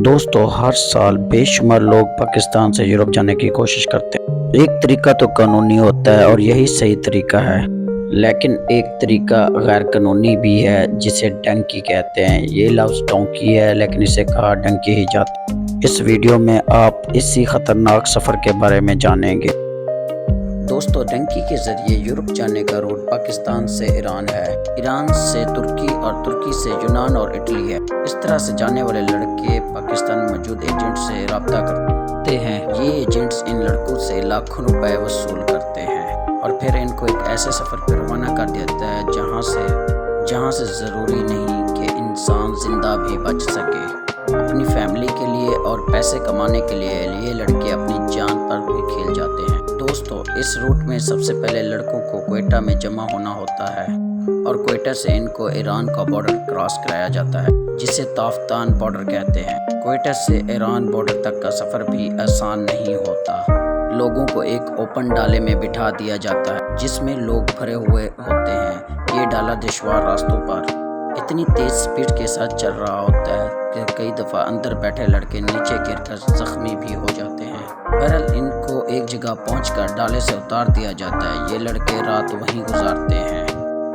دوستو ہر سال بے شمار لوگ پاکستان سے یورپ جانے کی کوشش کرتے ہیں۔ ایک طریقہ تو قانونی ہوتا ہے اور یہی صحیح طریقہ ہے، لیکن ایک طریقہ غیر قانونی بھی ہے جسے ڈنکی کہتے ہیں۔ یہ لفظ ڈونکی ہے لیکن اسے کہا ڈنکی ہی جاتا ہے۔ اس ویڈیو میں آپ اسی خطرناک سفر کے بارے میں جانیں گے۔ دوستو ڈنکی کے ذریعے یورپ جانے کا روٹ پاکستان سے ایران ہے، ایران سے ترکی اور ترکی سے یونان اور اٹلی ہے۔ اس طرح سے جانے والے لڑکے پاکستان میں موجود ایجنٹ سے رابطہ کرتے ہیں۔ یہ ایجنٹس ان لڑکوں سے لاکھوں روپے وصول کرتے ہیں اور پھر ان کو ایک ایسے سفر پر روانہ کر دیتا ہے جہاں سے ضروری نہیں کہ انسان زندہ بھی بچ سکے۔ اپنی فیملی کے لیے اور پیسے کمانے کے لیے یہ لڑکے اپنی جان پر بھی کھیل جاتے ہیں۔ دوستو اس روٹ میں سب سے پہلے لڑکوں کو کوئٹہ میں جمع ہونا ہوتا ہے اور کوئٹہ سے ان کو ایران کا بارڈر کراس کرایا جاتا ہے جسے تافتان بارڈر کہتے ہیں۔ کوئٹہ سے ایران بارڈر تک کا سفر بھی آسان نہیں ہوتا۔ لوگوں کو ایک اوپن ڈالے میں بٹھا دیا جاتا ہے جس میں لوگ بھرے ہوئے ہوتے ہیں۔ یہ ڈالا دشوار راستوں پر اتنی تیز سپیڈ کے ساتھ چل رہا ہوتا ہے کہ کئی دفعہ اندر بیٹھے لڑکے نیچے گر کر زخمی بھی ہو جاتے ہیں۔ بہرحال ان کو ایک جگہ پہنچ کر ڈالے سے اتار دیا جاتا ہے۔ یہ لڑکے رات وہیں گزارتے ہیں،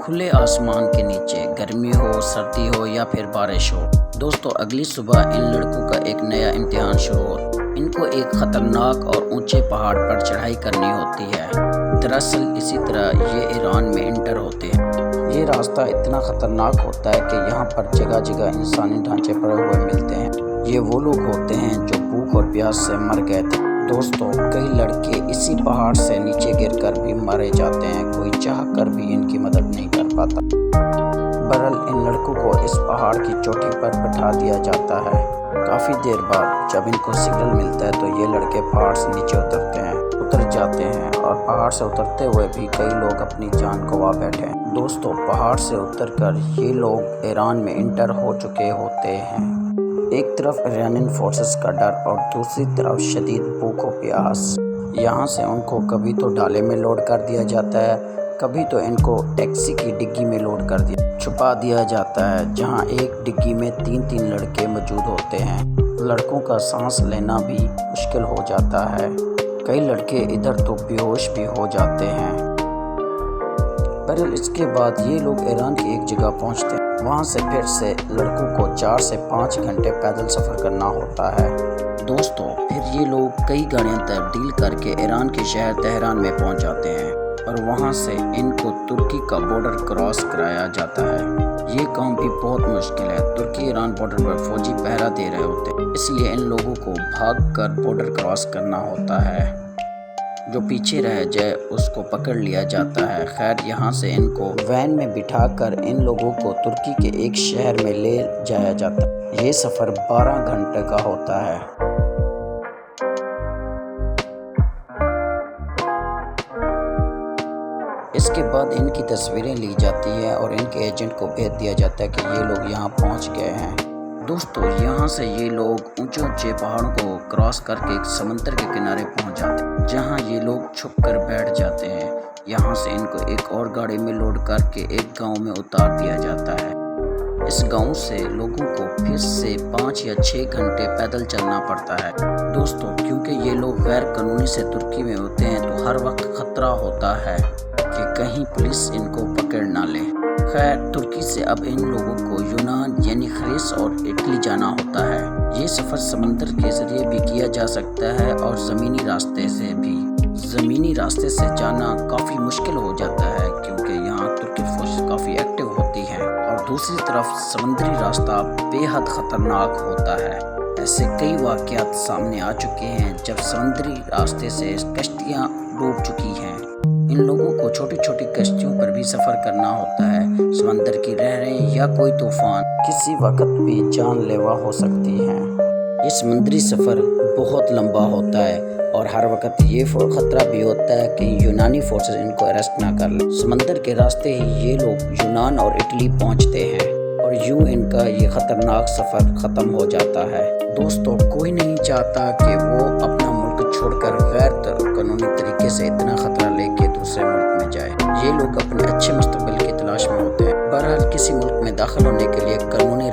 کھلے آسمان کے نیچے، گرمی ہو، سردی ہو یا پھر بارش ہو۔ دوستو اگلی صبح ان لڑکوں کا ایک نیا امتحان شروع ہوتا ہے۔ ان کو ایک خطرناک اور اونچے پہاڑ پر چڑھائی کرنی ہوتی ہے۔ دراصل اسی طرح یہ ایران میں انٹر ہوتے ہیں۔ یہ راستہ اتنا خطرناک ہوتا ہے کہ یہاں پر جگہ جگہ انسانی ڈھانچے پڑے ہوئے ملتے ہیں۔ یہ وہ لوگ ہوتے ہیں جو بھوک اور پیاس سے مر گئے تھے۔ دوستو کئی لڑکے اسی پہاڑ سے نیچے گر کر بھی مارے جاتے ہیں، کوئی چاہ کر بھی ان کی مدد نہیں کر پاتا۔ بہرحال ان لڑکوں کو اس پہاڑ کی چوٹی پر بٹھا دیا جاتا ہے۔ کافی دیر بعد جب ان کو سگنل ملتا ہے تو یہ لڑکے پہاڑ سے نیچے اتر جاتے ہیں اور پہاڑ سے اترتے ہوئے بھی کئی لوگ اپنی جان گنوا بیٹھے ہیں۔ دوستو پہاڑ سے اتر کر یہ لوگ ایران میں انٹر ہو چکے ہوتے ہیں۔ ایک طرف ایرانین فورسز کا ڈر اور دوسری طرف شدید بھوک و پیاس۔ یہاں سے ان کو کبھی تو ڈالے میں لوڈ کر دیا جاتا ہے، کبھی تو ان کو ٹیکسی کی ڈگی میں لوڈ کر چھپا دیا جاتا ہے جہاں ایک ڈگی میں تین لڑکے موجود ہوتے ہیں۔ لڑکوں کا سانس لینا بھی مشکل ہو جاتا ہے، کئی لڑکے ادھر تو بے ہوش بھی ہو جاتے ہیں۔ بہرحال اس کے بعد یہ لوگ ایران کی ایک جگہ پہنچتے ہیں، وہاں سے پھر سے لڑکوں کو 4 سے 5 گھنٹے پیدل سفر کرنا ہوتا ہے۔ دوستو پھر یہ لوگ کئی گاڑیاں تبدیل کر کے ایران کے شہر تہران میں پہنچ جاتے ہیں اور وہاں سے ان کو ترکی کا بارڈر کراس کرایا جاتا ہے۔ یہ کام بھی بہت مشکل ہے، ترکی ایران بارڈر پر فوجی پہرا دے رہے ہوتے ہیں، اس لیے ان لوگوں کو بھاگ کر بارڈر کراس کرنا ہوتا ہے۔ جو پیچھے رہ جائے اس کو پکڑ لیا جاتا ہے۔ خیر یہاں سے ان کو وین میں بٹھا کر ان لوگوں کو ترکی کے ایک شہر میں لے جایا جاتا ہے۔ یہ سفر 12 گھنٹے کا ہوتا ہے۔ اس کے بعد ان کی تصویریں لی جاتی ہیں اور ان کے ایجنٹ کو بھیج دیا جاتا ہے کہ یہ لوگ یہاں پہنچ گئے ہیں۔ دوستو یہاں سے یہ لوگ اونچے پہاڑوں کو کراس کر کے سمندر کے کنارے پہنچ جاتے ہیں جہاں یہ لوگ چھپ کر بیٹھ جاتے ہیں۔ یہاں سے ان کو ایک اور گاڑی میں لوڈ کر کے ایک گاؤں میں اتار دیا جاتا ہے۔ اس گاؤں سے لوگوں کو پھر سے 5 یا 6 گھنٹے پیدل چلنا پڑتا ہے۔ دوستو کیونکہ یہ لوگ غیر قانونی سے ترکی میں ہوتے ہیں تو ہر وقت خطرہ ہوتا ہے کہ کہیں پولیس ان کو پکڑ نہ لے۔ خیر ترکی سے اب ان لوگوں کو یونان یعنی خریس اور اٹلی جانا ہوتا ہے۔ یہ سفر سمندر کے ذریعے بھی کیا جا سکتا ہے اور زمینی راستے سے بھی۔ زمینی راستے سے جانا کافی مشکل ہو جاتا ہے کیونکہ یہاں ترکی فوج کافی ایکٹیو ہوتی ہے اور دوسری طرف سمندری راستہ بے حد خطرناک ہوتا ہے۔ ایسے کئی واقعات سامنے آ چکے ہیں جب سمندری راستے سے کشتیاں ڈوب چکی ہیں۔ ان لوگوں کو چھوٹی کشتیوں پر بھی سفر کرنا ہوتا ہے۔ سمندر کی لہریں یا کوئی طوفان کسی وقت بھی جان لیوا ہو سکتی ہیں۔ یہ سمندری سفر بہت لمبا ہوتا ہے اور ہر وقت یہ خطرہ بھی ہوتا ہے کہ یونانی فورسز ان کو اریسٹ نہ کر لیں۔ سمندر کے راستے ہی یہ لوگ یونان اور اٹلی پہنچتے ہیں اور یوں ان کا یہ خطرناک سفر ختم ہو جاتا ہے۔ دوستو کوئی نہیں چاہتا کہ وہ اپنا ملک چھوڑ کر غیر قانونی طریقے سے اتنا خطرہ لے کے دوسرے ملک میں جائے۔ یہ لوگ اپنے اچھے مستقبل کی تلاش میں ہوتے ہیں۔ بہرحال کسی ملک میں داخل ہونے کے لیے قانونی